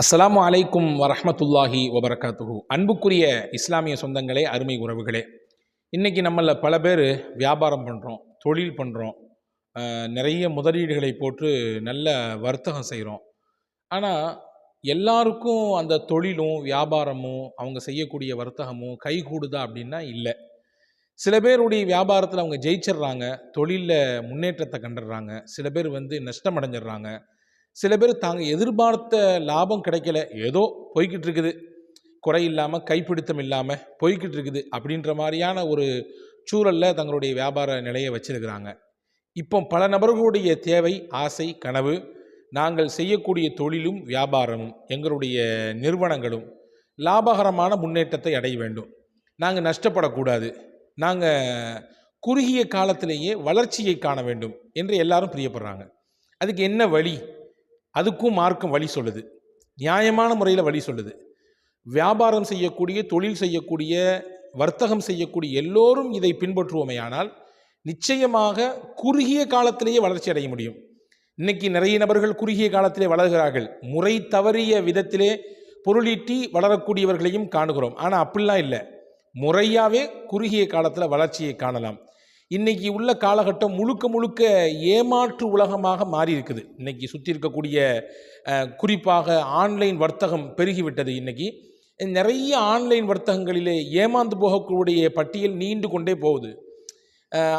அஸ்ஸலாமு அலைக்கும் வரஹ்மத்துல்லாஹி வபரகாத்துஹு. அன்புக்குரிய இஸ்லாமிய சொந்தங்களே, அருமை உறவுகளே, இன்றைக்கி நம்மள பல பேர் வியாபாரம் பண்ணுறோம், தொழில் பண்ணுறோம், நிறைய முதலீடுகளை போட்டு நல்ல வர்த்தகம் செய்கிறோம். ஆனால் எல்லாருக்கும் அந்த தொழிலும் வியாபாரமும் அவங்க செய்யக்கூடிய வர்த்தகமும் கைகூடுதா அப்படின்னா இல்லை. சில பேருடைய வியாபாரத்தில் அவங்க ஜெயிச்சிடுறாங்க, தொழிலில் முன்னேற்றத்தை கண்டுடுறாங்க. சில பேர் நஷ்டம் அடைஞ்சிடுறாங்க. சில பேர் தாங்க எதிர்பார்த்த லாபம் கிடைக்கல, ஏதோ போய்கிட்டு இருக்குது, குறை இல்லாமல் கைப்பிடித்தம் இல்லாமல் போய்கிட்டு இருக்குது அப்படின்ற மாதிரியான ஒரு சூழலில் தங்களுடைய வியாபார நிலையை வச்சிருக்கிறாங்க. இப்போ பல நபர்களுடைய தேவை, ஆசை, கனவு, நாங்கள் செய்யக்கூடிய தொழிலும் வியாபாரமும் எங்களுடைய நிறுவனங்களும் லாபகரமான முன்னேற்றத்தை அடைய வேண்டும், நாங்கள் நஷ்டப்படக்கூடாது, நாங்கள் குறுகிய காலத்திலேயே வளர்ச்சியை காண வேண்டும் என்று எல்லாரும் பிரியப்படுறாங்க. அதுக்கு என்ன வழி? அதுக்கும் மார்க்கம் வழி சொல்லுது, நியாயமான முறையில் வழி சொல்லுது. வியாபாரம் செய்யக்கூடிய, தொழில் செய்யக்கூடிய, வர்த்தகம் செய்யக்கூடிய எல்லோரும் இதை பின்பற்றுவோமையானால் நிச்சயமாக குறுகிய காலத்திலேயே வளர்ச்சி அடைய முடியும். இன்னைக்கு நிறைய நபர்கள் குறுகிய காலத்திலே வளர்கிறார்கள், முறை தவறிய விதத்திலே பொருளீட்டி வளரக்கூடியவர்களையும் காணுகிறோம். ஆனால் அப்படிலாம் இல்லை, முறையாகவே குறுகிய காலத்தில் வளர்ச்சியை காணலாம். இன்றைக்கி உள்ள காலகட்டம் முழுக்க முழுக்க ஏமாற்று உலகமாக மாறி இருக்குது. இன்றைக்கி சுற்றி இருக்கக்கூடிய குறிப்பாக ஆன்லைன் வர்த்தகம் பெருகிவிட்டது. இன்றைக்கி நிறைய ஆன்லைன் வர்த்தகங்களிலே ஏமாந்து போகக்கூடிய பட்டியல் நீண்டு கொண்டே போகுது.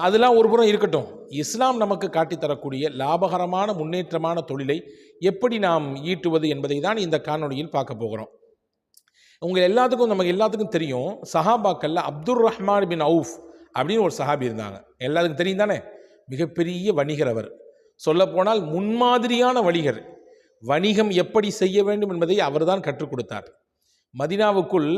அதெல்லாம் ஒரு புறம் இருக்கட்டும், இஸ்லாம் நமக்கு காட்டித்தரக்கூடிய லாபகரமான முன்னேற்றமான தொழிலை எப்படி நாம் ஈட்டுவது என்பதை தான் இந்த காணொளியில் பார்க்க போகிறோம். நமக்கு எல்லாத்துக்கும் தெரியும், சஹாபாக்கள்ல அப்துர் ரஹ்மான் பின் அவுஃப் அப்படின்னு ஒரு சஹாபி இருந்தாங்க. எல்லாத்துக்கும் தெரியும் தானே, மிகப்பெரிய வணிகர். அவர் சொல்லப்போனால் முன்மாதிரியான வணிகர். வணிகம் எப்படி செய்ய வேண்டும் என்பதை அவர் தான் கற்றுக் கொடுத்தார். மதினாவுக்குள்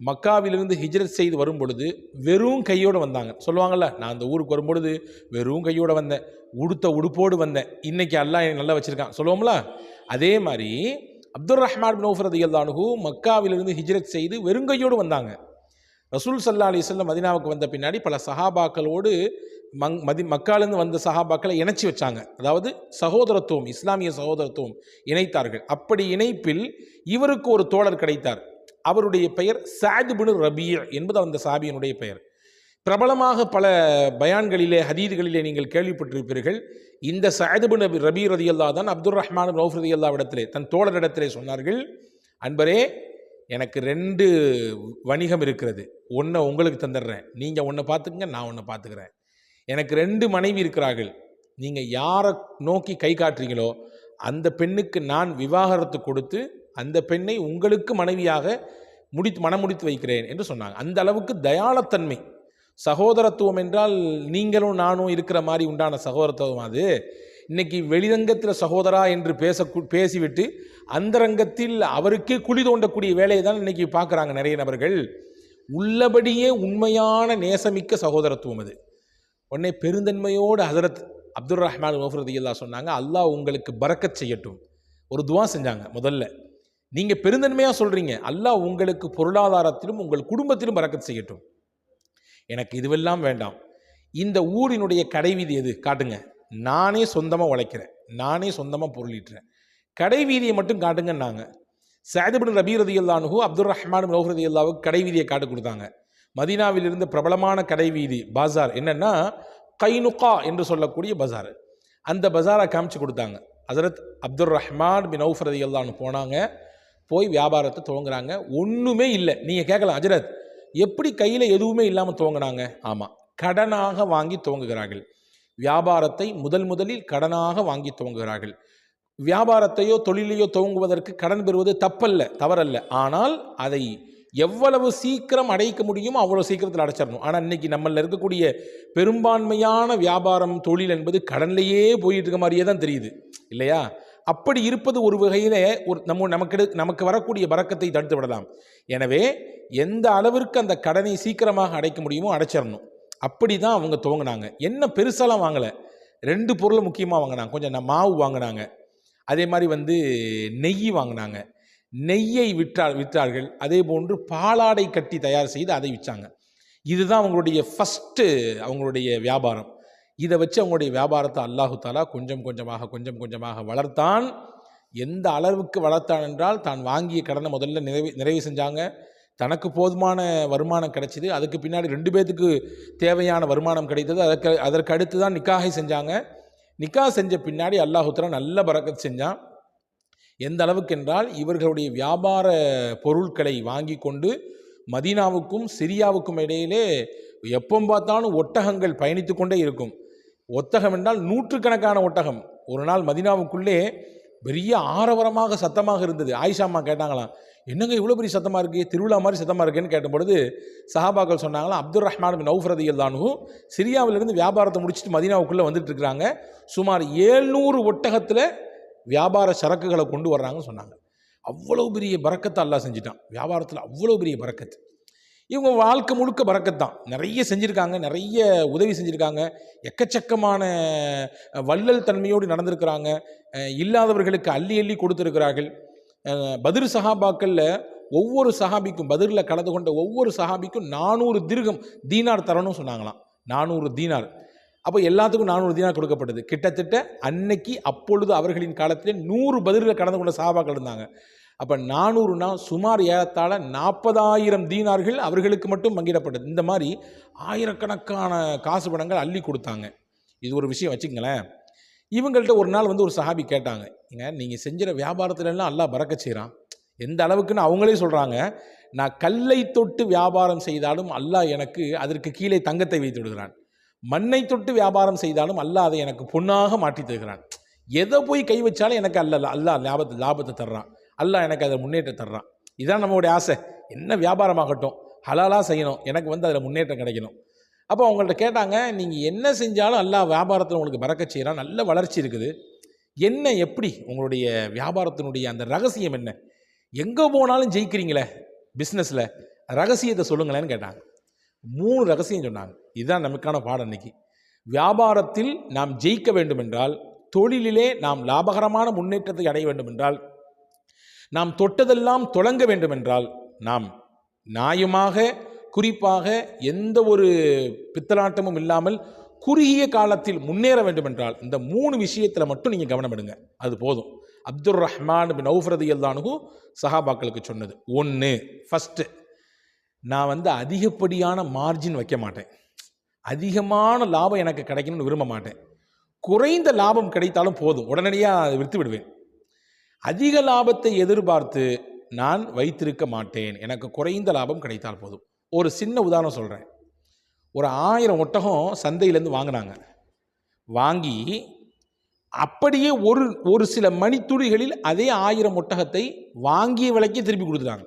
மக்காவிலிருந்து ஹிஜ்ரத் செய்து வரும் பொழுது வெறும் கையோடு வந்தாங்க. சொல்லுவாங்கள்ல, நான் அந்த ஊருக்கு வரும்பொழுது வெறும் கையோடு வந்தேன், உடுத்த உடுப்போடு வந்தேன், இன்னைக்கு அல்லாஹ் எனக்கு நல்லா வச்சுருக்கான் சொல்லுவோம்ல. அதே மாதிரி அப்துர் ரஹ்மான் பின் அவுஃப் ரலியல்லாஹு அன்ஹு மக்காவிலிருந்து ஹிஜ்ரத் செய்து வெறுங்கையோடு வந்தாங்க. ரசூல் ஸல்லல்லாஹு அலைஹி வஸல்லம் மதீனாவுக்கு வந்த பின்னாடி பல சஹாபாக்களோடு மக்காலிருந்து வந்த சஹாபாக்களை இணைச்சி வச்சாங்க. அதாவது சகோதரத்துவம், இஸ்லாமிய சகோதரத்துவம் இணைத்தார்கள். அப்படி இணைப்பில் இவருக்கு ஒரு தோழர் கிடைத்தார். அவருடைய பெயர் சஅத் பின் ரபீ என்பது அந்த சஹாபியினுடைய பெயர். பிரபலமாக பல பயான்களிலே, ஹதீதுகளிலே நீங்கள் கேள்விப்பட்டிருப்பீர்கள். இந்த சஅத் பின் ரபீ ரலியல்லாஹு தான் அப்துர் ரஹ்மான் பின் அவுஃப் ரலியல்லாஹு இடத்திலே, தன் தோழரிடத்திலே சொன்னார்கள், அன்பரே, எனக்கு 2 வணிகம் இருக்கிறது, ஒன்றை உங்களுக்கு தந்துடுறேன், நீங்கள் ஒன்றை பார்த்துக்குங்க, நான் ஒன்றை பார்த்துக்கிறேன். எனக்கு 2 மனைவி இருக்கிறார்கள், நீங்கள் யாரை நோக்கி கை காட்டுறீங்களோ அந்த பெண்ணுக்கு நான் விவாகரத்து கொடுத்து அந்த பெண்ணை உங்களுக்கு மனைவியாக மனம் முடித்து வைக்கிறேன் என்று சொன்னாங்க. அந்த அளவுக்கு தயாளத்தன்மை. சகோதரத்துவம் என்றால் நீங்களும் நானும் இருக்கிற மாதிரி உண்டான சகோதரத்துவம். அது இன்னைக்கு வெளிரங்கத்தில் சகோதரா என்று பேசிவிட்டு அந்தரங்கத்தில் அவருக்கே குழி தோண்டக்கூடிய வேலையை தான் இன்னைக்கு பார்க்குறாங்க நிறைய நபர்கள். உள்ளபடியே உண்மையான நேசமிக்க சகோதரத்துவம் அது. உடனே பெருந்தன்மையோடு ஹஸரத் அப்துர் ரஹ்மான் அவுஃப் ரலியல்லாஹு சொன்னாங்க, அல்லாஹ் உங்களுக்கு பரக்கத் செய்யட்டும். ஒரு துவா செஞ்சாங்க. முதல்ல, நீங்கள் பெருந்தன்மையாக சொல்கிறீங்க, அல்லாஹ் உங்களுக்கு பொருளாதாரத்திலும் உங்கள் குடும்பத்திலும் பரக்கத் செய்யட்டும். எனக்கு இதுவெல்லாம் வேண்டாம், இந்த ஊரினுடைய கடைவீதி எது காட்டுங்க, நானே சொந்தமாக உழைக்கிறேன், நானே சொந்தமாக பொருளீட்டுறேன், கடைவீதியை மட்டும் காட்டுங்கன்னாங்க. சஅத் பின் ரபீ ரலியல்லாஹு அன்ஹு அப்துர் ரஹ்மான் பின் அவுஃப் ரலியல்லாஹுவுக்கு கடைவீதியை காட்டு கொடுத்தாங்க. மதீனாவிலிருந்து பிரபலமான கடைவீதி பாசார் என்னன்னா கைனுகா என்று சொல்லக்கூடிய பஜார். அந்த பஜாரை காமிச்சு கொடுத்தாங்க. ஹஸரத் அப்துர் ரஹ்மான் பின் அவுஃப் ரலியல்லாஹு அன்ஹு போனாங்க, போய் வியாபாரத்தை துவங்குறாங்க. ஒன்றுமே இல்லை. நீங்கள் கேட்கலாம், ஹஜ்ரத் எப்படி கையில் எதுவுமே இல்லாமல் துவங்கினாங்க? ஆமாம், கடனாக வாங்கி துவங்குகிறார்கள். வியாபாரத்தை முதலில் கடனாக வாங்கி துவங்குகிறார்கள். வியாபாரத்தையோ தொழிலையோ துவங்குவதற்கு கடன் பெறுவது தவறல்ல. ஆனால் அதை எவ்வளவு சீக்கிரம் அடைக்க முடியுமோ அவ்வளோ சீக்கிரத்தில் அடைச்சிடணும். ஆனால் இன்னைக்கு நம்மளில் இருக்கக்கூடிய பெரும்பான்மையான வியாபாரம், தொழில் என்பது கடன்லையே போயிட்டு இருக்க மாதிரியே தான் தெரியுது, இல்லையா? அப்படி இருப்பது ஒரு வகையில் நமக்கு வரக்கூடிய பரக்கத்தை தடுத்து விடலாம். எனவே எந்த அளவிற்கு அந்த கடனை சீக்கிரமாக அடைக்க முடியுமோ அடைச்சிடணும். அப்படி தான் அவங்க துவங்கினாங்க. என்ன பெருசாலாம் வாங்கலை, 2 பொருள் முக்கியமாக வாங்கினாங்க. கொஞ்சம் மாவு வாங்கினாங்க, அதே மாதிரி நெய் வாங்கினாங்க. நெய்யை விற்றார்கள். அதே போன்று பாலாடை கட்டி தயார் செய்து அதை விற்றாங்க. இதுதான் அவங்களுடைய வியாபாரம். இதை வச்சு அவங்களுடைய வியாபாரத்தை அல்லாஹு தாலா கொஞ்சம் கொஞ்சமாக வளர்த்தான். எந்த அளவுக்கு வளர்த்தான் என்றால், தான் வாங்கிய கடனை முதல்ல நிறைவு செஞ்சாங்க. தனக்கு போதுமான வருமானம் கிடைச்சிது. அதுக்கு பின்னாடி 2 பேத்துக்கு தேவையான வருமானம் கிடைத்தது. அதற்கு அடுத்து தான் நிக்காஹை செஞ்சாங்க. நிக்காஹ் செஞ்ச பின்னாடி அல்லாஹ் தஆலா நல்ல பரக்கத் செஞ்சான். எந்த அளவுக்கு என்றால், இவர்களுடைய வியாபார பொருட்களை வாங்கி கொண்டு மதீனாவுக்கும் சிரியாவுக்கும் இடையிலே எப்போ பார்த்தாலும் ஒட்டகங்கள் பயணித்து கொண்டே இருக்கும். ஒட்டகம் என்றால் நூற்றுக்கணக்கான ஒட்டகம். ஒரு நாள் மதீனாவுக்குள்ளே பெரிய ஆரவாரமாக சத்தமாக இருந்தது. ஆயிஷா அம்மா கேட்டாங்களாம், என்னங்க இவ்வளோ பெரிய சத்தமாக இருக்குது, திருவிழா மாதிரி சத்தமாக இருக்குன்னு கேட்டபொழுது சஹாபாக்கள் சொன்னாங்களாம், அப்துர் ரஹ்மான் பின் அவுஃப் ரலியல்லாஹு அன்ஹு சிரியாவிலிருந்து வியாபாரத்தை முடிச்சுட்டு மதீனாவுக்குள்ளே வந்துட்டு இருக்கிறாங்க. சுமார் 700 ஒட்டகத்தில் வியாபார சரக்குகளை கொண்டு வர்றாங்கன்னு சொன்னாங்க. அவ்வளோ பெரிய பரக்கத்தை அல்லாஹ் செஞ்சிட்டான். வியாபாரத்தில் அவ்வளோ பெரிய பரக்கத்து. இவங்க வாழ்க்கை முழுக்க பரக்கத் தான். நிறைய செஞ்சுருக்காங்க, நிறைய உதவி செஞ்சுருக்காங்க, எக்கச்சக்கமான வள்ளல் தன்மையோடு நடந்திருக்கிறாங்க. இல்லாதவர்களுக்கு அள்ளி அள்ளி கொடுத்துருக்கிறார்கள். பத்ர் சஹாபாக்களில் ஒவ்வொரு சஹாபிக்கும், பத்ரில் கலந்து கொண்ட ஒவ்வொரு சஹாபிக்கும் 400 திர்ஹம் தீனார் தரணும்னு சொன்னாங்களாம். 400 தீனார். அப்போ எல்லாத்துக்கும் 400 தீனார் கொடுக்கப்பட்டது. கிட்டத்தட்ட அன்னைக்கு அப்பொழுது அவர்களின் காலத்திலே 100 பத்ரில் கலந்து கொண்ட சஹாபாக்கள் இருந்தாங்க. அப்போ 400னா சுமார் ஏறத்தாழ 40,000 தீனார்கள் அவர்களுக்கு மட்டும் பங்கிடப்பட்டது. இந்த மாதிரி ஆயிரக்கணக்கான காசு பணங்கள் அள்ளி கொடுத்தாங்க. இது ஒரு விஷயம் வச்சுக்கங்களேன். இவங்கள்ட்ட ஒரு நாள் வந்து ஒரு சஹாபி கேட்டாங்க, ஏங்க நீங்கள் செஞ்சிட வியாபாரத்துலலாம் அல்லாஹ் பரக்கத் செய்கிறான், எந்த அளவுக்குன்னு அவங்களே சொல்கிறாங்க, நான் கல்லை தொட்டு வியாபாரம் செய்தாலும் அல்லாஹ் எனக்கு அதற்கு கீழே தங்கத்தை வைத்து விடுகிறான், மண்ணை தொட்டு வியாபாரம் செய்தாலும் அல்லாஹ் அதை எனக்கு பொன்னாக மாற்றி தருகிறான், எதை போய் கை வச்சாலும் எனக்கு அல்லாஹ் லாபத்தை தர்றான், அல்லாஹ் எனக்கு அதை முன்னேற்றம் தர்றான். இதான் நம்மளுடைய ஆசை. என்ன வியாபாரமாகட்டும் ஹலாலாக செய்யணும், எனக்கு வந்து அதில் முன்னேற்றம் கிடைக்கணும். அப்போ அவங்கள்ட்ட கேட்டாங்க, நீங்கள் என்ன செஞ்சாலும் அல்லாஹ் வியாபாரத்தில் உங்களுக்கு பரக்கத் செய்கிறான், நல்ல வளர்ச்சி இருக்குது, என்ன எப்படி உங்களுடைய வியாபாரத்தினுடைய அந்த ரகசியம் என்ன, எங்கே போனாலும் ஜெயிக்கிறீங்களே பிஸ்னஸில், ரகசியத்தை சொல்லுங்களேன்னு கேட்டாங்க. 3 ரகசியம் சொன்னாங்க. இதுதான் நமக்கான பாடம் இன்னைக்கு. வியாபாரத்தில் நாம் ஜெயிக்க வேண்டும் என்றால், தொழிலிலே நாம் லாபகரமான முன்னேற்றத்தை அடைய வேண்டும் என்றால், நாம் தொட்டதெல்லாம் தொடங்க வேண்டும் என்றால், நாம் நியாயமாக குறிப்பாக எந்த ஒரு பித்தலாட்டமும் இல்லாமல் குறுகிய காலத்தில் முன்னேற வேண்டும் என்றால், இந்த 3 விஷயத்தில் மட்டும் நீங்கள் கவனம் எடுங்க, அது போதும். அப்துர் ரஹ்மான் பின் அவுஃப் ரலியல்லாஹு அன்ஹு சஹாபாக்களுக்கு சொன்னது. 1, ஃபஸ்ட்டு, நான் வந்து அதிகப்படியான மார்ஜின் வைக்க மாட்டேன், அதிகமான லாபம் எனக்கு கிடைக்கணும்னு விரும்ப மாட்டேன், குறைந்த லாபம் கிடைத்தாலும் போதும், உடனடியாக அதை விற்று விடுவேன். அதிக லாபத்தை எதிர்பார்த்து நான் வைத்திருக்க மாட்டேன், எனக்கு குறைந்த லாபம் கிடைத்தால் போதும். ஒரு சின்ன உதாரணம் சொல்கிறேன். ஒரு 1000 ஒட்டகம் சந்தையிலேருந்து வாங்கினாங்க. வாங்கி அப்படியே ஒரு சில மணித்துளிகளில் அதே 1000 ஒட்டகத்தை வாங்கிய விலைக்கு திருப்பி கொடுத்துட்டாங்க.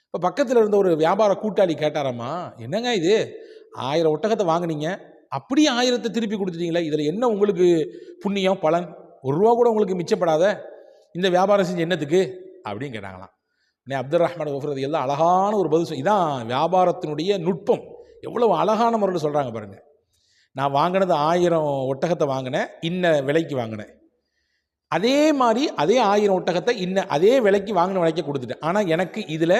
இப்போ பக்கத்தில் இருந்த ஒரு வியாபார கூட்டாளி கேட்டாராம்மா, என்னங்க இது 1000 ஒட்டகத்தை வாங்கினீங்க, அப்படியே 1000த்தை திருப்பி கொடுத்துட்டீங்களே, இதில் என்ன உங்களுக்கு புண்ணியம் பலன், ₹1 கூட உங்களுக்கு மிச்சப்படாத, இந்த வியாபாரம் செஞ்சு என்னத்துக்கு அப்படின்னு கேட்டாங்களாம். அப்துர் ரஹ்மான் ஓஃப்ரது எல்லாம் அழகான ஒரு பதில். இதான் வியாபாரத்தினுடைய நுட்பம். எவ்வளவு அழகான முறையில் சொல்கிறாங்க பாருங்கள். நான் வாங்கினது 1000 ஒட்டகத்தை வாங்கினேன், இன்ன விலைக்கு வாங்கினேன், அதே மாதிரி அதே 1000 ஒட்டகத்தை அதே விலைக்கு வாங்கின விலைக்கு கொடுத்துட்டேன், ஆனால் எனக்கு இதில்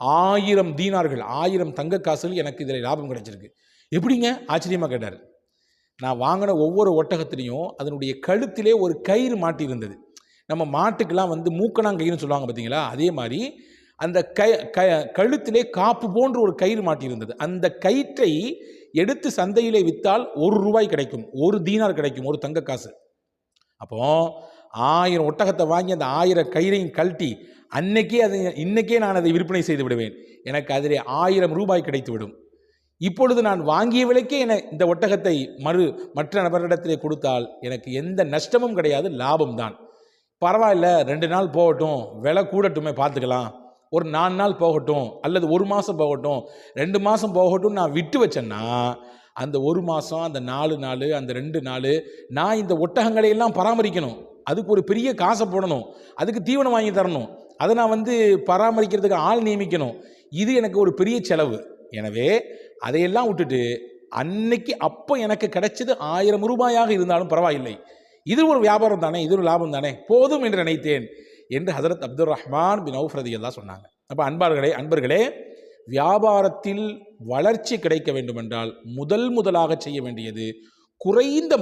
1000 தீனார்கள் 1000 தங்க காசுகள் எனக்கு இதில் லாபம் கிடைச்சிருக்கு. எப்படிங்க ஆச்சரியமாக கேட்டார். நான் வாங்கின ஒவ்வொரு ஒட்டகத்திலையும் அதனுடைய கழுத்திலே ஒரு கயிறு மாட்டி இருந்தது. நம்ம மாட்டுக்கெல்லாம் வந்து மூக்கணாங்கயிறுன்னு சொல்லுவாங்க பார்த்தீங்களா, அதே மாதிரி அந்த கழுத்திலே காப்பு போன்ற ஒரு கயிறு மாட்டியிருந்தது. அந்த கயிற்றை எடுத்து சந்தையிலே விற்றால் ₹1 கிடைக்கும், 1 தீனார் கிடைக்கும், ஒரு தங்க காசு. அப்போ 1000 ஒட்டகத்தை வாங்கி அந்த 1000 கயிறையும் கழட்டி இன்னைக்கே நான் அதை விற்பனை செய்து விடுவேன், எனக்கு அதிலே ₹1000 கிடைத்து விடும். இப்பொழுது நான் வாங்கிய விலைக்கே இந்த ஒட்டகத்தை மற்ற நபரிடத்திலே கொடுத்தால் எனக்கு எந்த நஷ்டமும் கிடையாது, லாபம்தான். பரவாயில்ல, 2 நாள் போகட்டும், விலை கூடட்டுமே பார்த்துக்கலாம், ஒரு 4 நாள் போகட்டும், அல்லது 1 மாதம் போகட்டும், 2 மாதம் போகட்டும், நான் விட்டு வச்சேன்னா அந்த 1 மாதம், அந்த 4 நாள், அந்த 2 நாள் நான் இந்த ஒட்டகங்களை எல்லாம் பராமரிக்கணும், அதுக்கு ஒரு பெரிய காசை போடணும், அதுக்கு தீவனம் வாங்கி தரணும், அதை நான் வந்து பராமரிக்கிறதுக்கு ஆள் நியமிக்கணும், இது எனக்கு ஒரு பெரிய செலவு. எனவே அதையெல்லாம் விட்டுட்டு அன்னைக்கு அப்போ எனக்கு கிடைச்சது ₹1000 இருந்தாலும் பரவாயில்லை, இது ஒரு வியாபாரம் தானே, இது ஒரு லாபம் தானே, போதும் என்று நினைத்தேன் என்று ஹஜரத் அப்துர் ரஹ்மான் பின் அவுஃப் ரலியல்லாஹு சொன்னாங்க. அப்போ அன்பர்களே, வியாபாரத்தில் வளர்ச்சி கிடைக்க வேண்டும் என்றால் முதலாக செய்ய வேண்டியது குறைந்த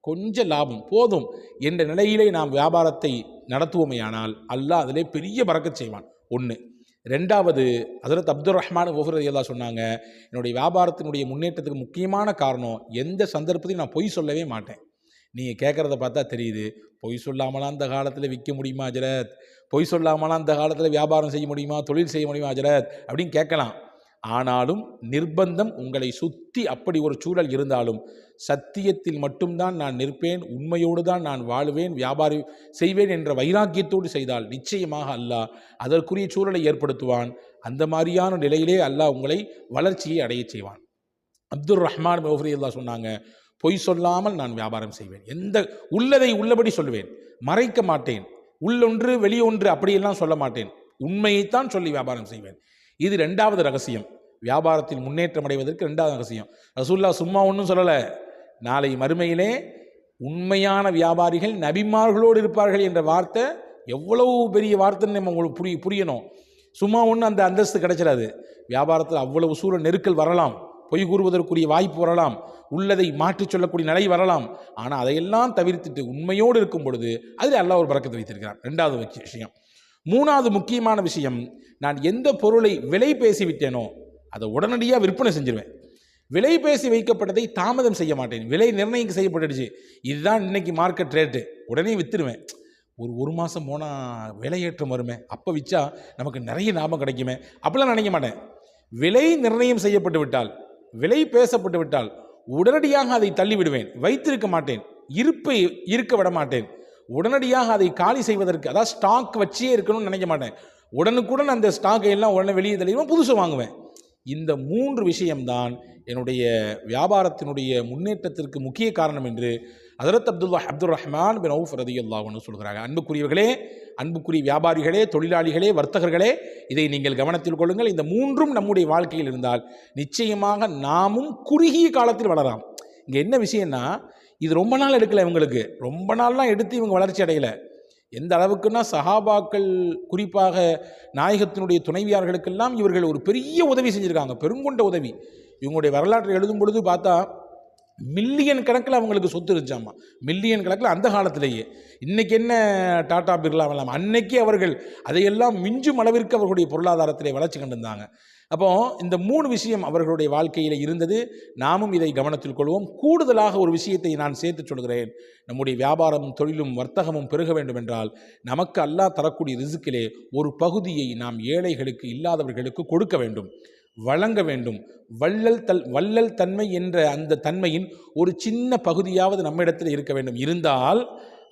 கொஞ்சம் லாபம் போதும் என்ற நிலையிலே நாம் வியாபாரத்தை நடத்துவோமேயானால் அல்லாஹ் அதிலே பெரிய பரக்கத் செய்வான். ஒன்று. ரெண்டாவது, ஹஜ்ரத் அப்துர் ரஹ்மான் கஃபூர் ரலியல்லாஹு சொன்னாங்க, என்னுடைய வியாபாரத்தினுடைய முன்னேற்றத்துக்கு முக்கியமான காரணம் எந்த சந்தர்ப்பத்தையும் நான் பொய் சொல்லவே மாட்டேன். நீங்கள் கேட்குறத பார்த்தா தெரியுது, பொய் சொல்லாமலாம் அந்த காலத்தில் விற்க முடியுமா ஹஜ்ரத், பொய் சொல்லாமலாம் அந்த காலத்தில் வியாபாரம் செய்ய முடியுமா, தொழில் செய்ய முடியுமா ஹஜ்ரத் அப்படின்னு கேட்கலாம். ஆனாலும் நிர்பந்தம் உங்களை சுற்றி அப்படி ஒரு சூழல் இருந்தாலும் சத்தியத்தில் மட்டும்தான் நான் நிற்பேன், உண்மையோடு தான் நான் வாழுவேன், வியாபாரி செய்வேன் என்ற வைராக்கியத்தோடு செய்தால் நிச்சயமாக அல்லாஹ் அதற்குரிய சூழலை ஏற்படுத்துவான். அந்த மாதிரியான நிலையிலே அல்லாஹ் உங்களை வளர்ச்சியை அடைய செய்வான். அப்துர் ரஹ்மான் கஃபூர் சொன்னாங்க, பொய் சொல்லாமல் நான் வியாபாரம் செய்வேன், உள்ளதை உள்ளபடி சொல்லுவேன், மறைக்க மாட்டேன், உள்ளொன்று வெளியொன்று அப்படியெல்லாம் சொல்ல மாட்டேன், உண்மையைத்தான் சொல்லி வியாபாரம் செய்வேன். இது ரெண்டாவது ரகசியம், வியாபாரத்தில் முன்னேற்றம் அடைவதற்கு ரெண்டாவது ரகசியம். ரசூலுல்லாஹ் சும்மா ஒன்றும் சொல்லலை, நாளை மறுமையிலே உண்மையான வியாபாரிகள் நபிமார்களோடு இருப்பார்கள் என்ற வார்த்தை எவ்வளவு பெரிய வார்த்தைன்னு நம்ம உங்களுக்கு புரியணும். சும்மா ஒன்று அந்த அந்தஸ்து கிடைச்சிடாது. வியாபாரத்தில் அவ்வளவு சூழல் நெருக்கல் வரலாம், பொய் கூறுவதற்குரிய வாய்ப்பு வரலாம், உள்ளதை மாற்றி சொல்லக்கூடிய நிலை வரலாம். ஆனால் அதையெல்லாம் தவிர்த்துட்டு உண்மையோடு இருக்கும் பொழுது அதில் அல்லாஹ் ஒரு பரக்கத்தை வைத்திருக்கிறான். ரெண்டாவது விஷயம். மூணாவது முக்கியமான விஷயம், நான் எந்த பொருளை விலை பேசிவிட்டேனோ அதை உடனடியாக விற்பனை செஞ்சிருவேன். விலை பேசி வைக்கப்பட்டதை தாமதம் செய்ய மாட்டேன். விலை நிர்ணயம் செய்யப்பட்டுடுச்சு, இதுதான் இன்னைக்கு மார்க்கெட் ரேட்டு, உடனே விற்றுடுவேன். ஒரு மாதம் போனால் விலையேற்றம் வருமே, அப்போ விற்றா நமக்கு நிறைய லாபம் கிடைக்குமே, அப்படிலாம் நினைக்க மாட்டேன். விலை நிர்ணயம் செய்யப்பட்டு விட்டால், விலை பேசப்பட்டு விட்டால் உடனடியாக அதை தள்ளிவிடுவேன், வைத்திருக்க மாட்டேன், இருக்க விட மாட்டேன். உடனடியாக அதை காலி செய்வதற்கு, அதாவது ஸ்டாக் வச்சே இருக்கணும்னு நினைக்க மாட்டேன். உடனுக்குடன் அந்த ஸ்டாக்கை எல்லாம் உடனே வெளியே தள்ளிடுவேன், புதுசு வாங்குவேன். இந்த 3 விஷயம்தான் என்னுடைய வியாபாரத்தினுடைய முன்னேற்றத்திற்கு முக்கிய காரணம் என்று ஹஜ்ரத் அப்துர் ரஹ்மான் பின் அவுஃப் ரலியல்லாஹு அன்ஹு சொல்கிறாங்க. அன்புக்குரியவர்களே, அன்புக்குரிய வியாபாரிகளே, தொழிலாளிகளே, வர்த்தகர்களே, இதை நீங்கள் கவனத்தில் கொள்ளுங்கள். இந்த 3ம் நம்முடைய வாழ்க்கையில் இருந்தால் நிச்சயமாக நாமும் குறுகிய காலத்தில் வளரலாம். இங்கே என்ன விஷயம்னா, இது ரொம்ப நாள் எடுக்கலை, இவங்களுக்கு ரொம்ப நாள்லாம் எடுத்து இவங்க வளர்ச்சி அடையலை. எந்த அளவுக்குன்னா, சஹாபாக்கள் குறிப்பாக நாயகத்தினுடைய துணைவியார்களுக்கெல்லாம் இவர்கள் ஒரு பெரிய உதவி செஞ்சுருக்காங்க, பெருங்கொண்ட உதவி. இவங்களுடைய வரலாற்றை எழுதும் பொழுது பார்த்தா மில்லியன் கணக்கில் அவங்களுக்கு சொத்து இருந்துச்சாமா, மில்லியன் கணக்கில் அந்த காலத்திலேயே. இன்றைக்கி என்ன டாடா பிர்லாம் இல்லாமல் அன்னைக்கு அவர்கள் அதையெல்லாம் மிஞ்சும் அளவிற்கு அவர்களுடைய பொருளாதாரத்திலே வளர்ச்சி கண்டிருந்தாங்க. அப்போ இந்த 3 விஷயம் அவர்களுடைய வாழ்க்கையில் இருந்தது. நாமும் இதை கவனத்தில் கொள்வோம். கூடுதலாக ஒரு விஷயத்தை நான் சேர்த்து சொல்கிறேன். நம்முடைய வியாபாரம், தொழிலும், வர்த்தகமும் பெருக வேண்டும் என்றால் நமக்கு அல்லாஹ் தரக்கூடிய ரிஸ்கிலே ஒரு பகுதியை நாம் ஏழைகளுக்கு, இல்லாதவர்களுக்கு கொடுக்க வேண்டும், வழங்க வேண்டும். வள்ளல் தன்மை என்ற அந்த தன்மையின் ஒரு சின்ன பகுதியாவது நம்மிடத்தில் இருக்க வேண்டும். இருந்தால்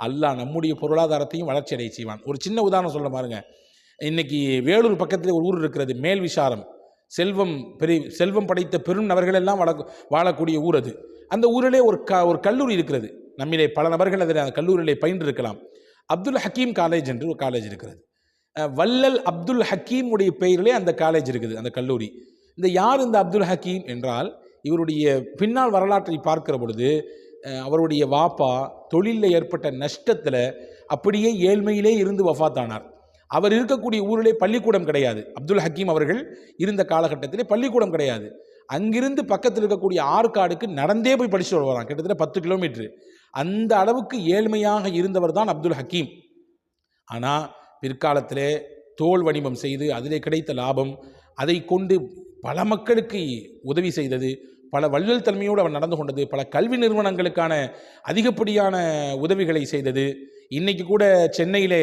அல்லாஹ் நம்முடைய பொருளாதாரத்தையும் வளர்ச்சி அடைய செய்வான். ஒரு சின்ன உதாரணம் சொல்ல பாருங்க. இன்னைக்கு வேலூர் பக்கத்தில் ஒரு ஊர் இருக்கிறது, மேல் விசாரம். செல்வம் படைத்த பெரும் நபர்கள் எல்லாம் வாழக்கூடிய ஊர் அது. அந்த ஊரிலே ஒரு கல்லூரி இருக்கிறது. நம்மிலே பல நபர்கள் அதில் அந்த கல்லூரியிலே பயின்று இருக்கலாம். அப்துல் ஹக்கீம் காலேஜ் என்று ஒரு காலேஜ் இருக்கிறது. வள்ளல் அப்துல் ஹக்கீம் உடைய பெயரிலே அந்த காலேஜ் இருக்குது, அந்த கல்லூரி. யார் இந்த அப்துல் ஹக்கீம் என்றால், இவருடைய பின்னால் வரலாற்றை பார்க்கிற பொழுது அவருடைய வாப்பா தொழிலில் ஏற்பட்ட நஷ்டத்தில் அப்படியே ஏழ்மையிலே இருந்து வஃபாத்தானார். அவர் இருக்கக்கூடிய ஊரிலே பள்ளிக்கூடம் கிடையாது. அப்துல் ஹக்கீம் அவர்கள் இருந்த காலகட்டத்திலே பள்ளிக்கூடம் கிடையாது. அங்கிருந்து பக்கத்தில் இருக்கக்கூடிய ஆற்காடுக்கு நடந்தே போய் படிச்சுட்டு வருவாராம், கிட்டத்தட்ட 10 கிலோமீட்டர். அந்த அளவுக்கு ஏழ்மையாக இருந்தவர் தான் அப்துல் ஹக்கீம். ஆனால் பிற்காலத்திலே தோல் வணிகம் செய்து அதிலே கிடைத்த லாபம், அதை கொண்டு பல மக்களுக்கு உதவி செய்தது, பல வள்ளல் தன்மையோடு அவர் நடந்து கொண்டது, பல கல்வி நிறுவனங்களுக்கான அதிகப்படியான உதவிகளை செய்தது. இன்றைக்கி கூட சென்னையிலே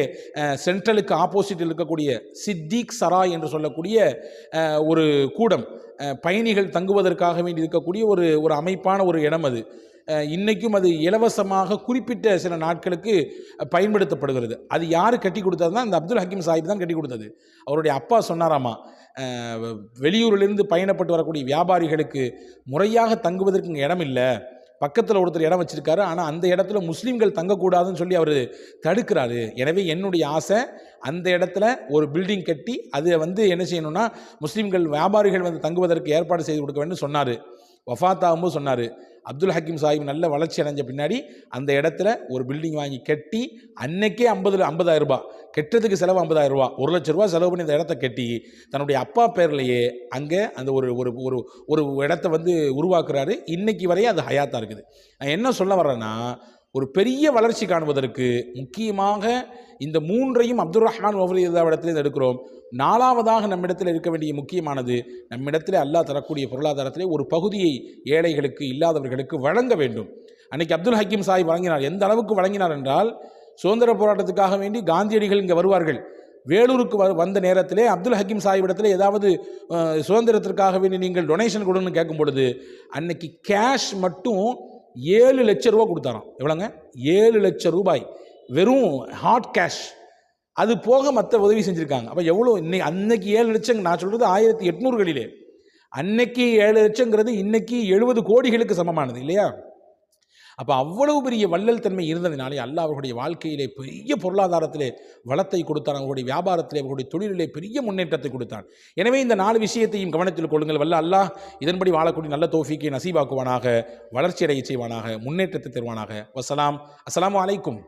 சென்ட்ரலுக்கு ஆப்போசிட்டில் இருக்கக்கூடிய சித்திக் சராய் என்று சொல்லக்கூடிய ஒரு கூடம், பயணிகள் தங்குவதற்காக வேண்டி இருக்கக்கூடிய ஒரு அமைப்பான ஒரு இடம் அது. இன்றைக்கும் அது இலவசமாக குறிப்பிட்ட சில நாட்களுக்கு பயன்படுத்தப்படுகிறது. அது யார் கட்டி கொடுத்ததுன்னா இந்த அப்துல் ஹக்கீம் சாஹிப் தான் கட்டி கொடுத்தது. அவருடைய அப்பா சொன்னாராமா, வெளியூரிலிருந்து பயணப்பட்டு வரக்கூடிய வியாபாரிகளுக்கு முறையாக தங்குவதற்கு இங்கே இடம் இல்லை, பக்கத்தில் ஒருத்தர் இடம் வச்சிருக்காரு, ஆனால் அந்த இடத்துல முஸ்லீம்கள் தங்கக்கூடாதுன்னு சொல்லி அவர் தடுக்கிறாரு. எனவே என்னுடைய ஆசை அந்த இடத்துல ஒரு பில்டிங் கட்டி அதை என்ன செய்யணும்னா முஸ்லீம்கள் வியாபாரிகள் தங்குவதற்கு ஏற்பாடு செய்து கொடுக்க வேண்டும் சொன்னார். வஃபாத்தாகும்போது சொன்னார், அப்துல் ஹக்கீம் சாஹிப் நல்ல வளர்ச்சி அடைஞ்ச பின்னாடி அந்த இடத்துல ஒரு பில்டிங் வாங்கி கட்டி அன்னைக்கே 50,000 ரூபாய் கெட்டதுக்கு செலவு 50,000 ரூபா, 1 லட்ச ரூபா செலவு பண்ணி அந்த இடத்த கட்டி தன்னுடைய அப்பா பேர்லையே அங்கே அந்த ஒரு இடத்த உருவாக்குறாரு. இன்னைக்கு வரையும் அது ஹயாத்தாக இருக்குது. நான் என்ன சொல்ல வர்றேன்னா, ஒரு பெரிய வளர்ச்சி காணுவதற்கு முக்கியமாக இந்த மூன்றையும் அப்துல் ரஹ்மான் இடத்திலிருந்து எடுக்கிறோம். நாலாவதாக நம்மிடத்தில் இருக்க வேண்டிய முக்கியமானது, நம்மிடத்தில் அல்லாஹ் தரக்கூடிய பொருளாதாரத்திலே ஒரு பகுதியை ஏழைகளுக்கு, இல்லாதவர்களுக்கு வழங்க வேண்டும். அன்னைக்கு அப்துல் ஹக்கீம் சாஹிப் வழங்கினார். எந்த அளவுக்கு வழங்கினார் என்றால், சுதந்திர போராட்டத்துக்காக வேண்டி காந்தியடிகள் இங்கே வருவார்கள். வேலூருக்கு வந்த நேரத்திலே அப்துல் ஹக்கீம் சாஹிபிடத்தில் ஏதாவது சுதந்திரத்திற்காக வேண்டி நீங்கள் டொனேஷன் கொடுன்னு கேட்கும் பொழுது, அன்னைக்கு கேஷ் மட்டும் 7 லட்சம் ரூபா கொடுத்தாராம். எவ்வளோங்க? 7 லட்சம் ரூபாய், வெறும் ஹாட் கேஷ். அது போக மற்ற உதவி செஞ்சுருக்காங்க. அப்போ எவ்வளோ இன்னைக்கு? அன்னைக்கு 7 லட்சம், நான் சொல்கிறது 1800களிலே. அன்னைக்கு 7 லட்சங்கிறது இன்னைக்கு 70 கோடிகளுக்கு சமமானது இல்லையா? அப்போ அவ்வளவு பெரிய வள்ளல் தன்மை இருந்ததினாலே அல்லாஹ் அவர்களுடைய வாழ்க்கையிலே பெரிய பொருளாதாரத்திலே வளத்தை கொடுத்தான். அவர்களுடைய வியாபாரத்திலே, அவர்களுடைய தொழிலிலே பெரிய முன்னேற்றத்தை கொடுத்தான். எனவே இந்த 4 விஷயத்தையும் கவனத்தில் கொள்ளுங்கள். வல்ல அல்லாஹ் இதன்படி வாழக்கூடிய நல்ல தௌஃபீக்கை நசீபாக்குவானாக, வளர்ச்சி அடைய செய்வானாக, முன்னேற்றத்தை தருவானாக. வஸ்ஸலாம். அஸ்ஸலாமு அலைக்கும்.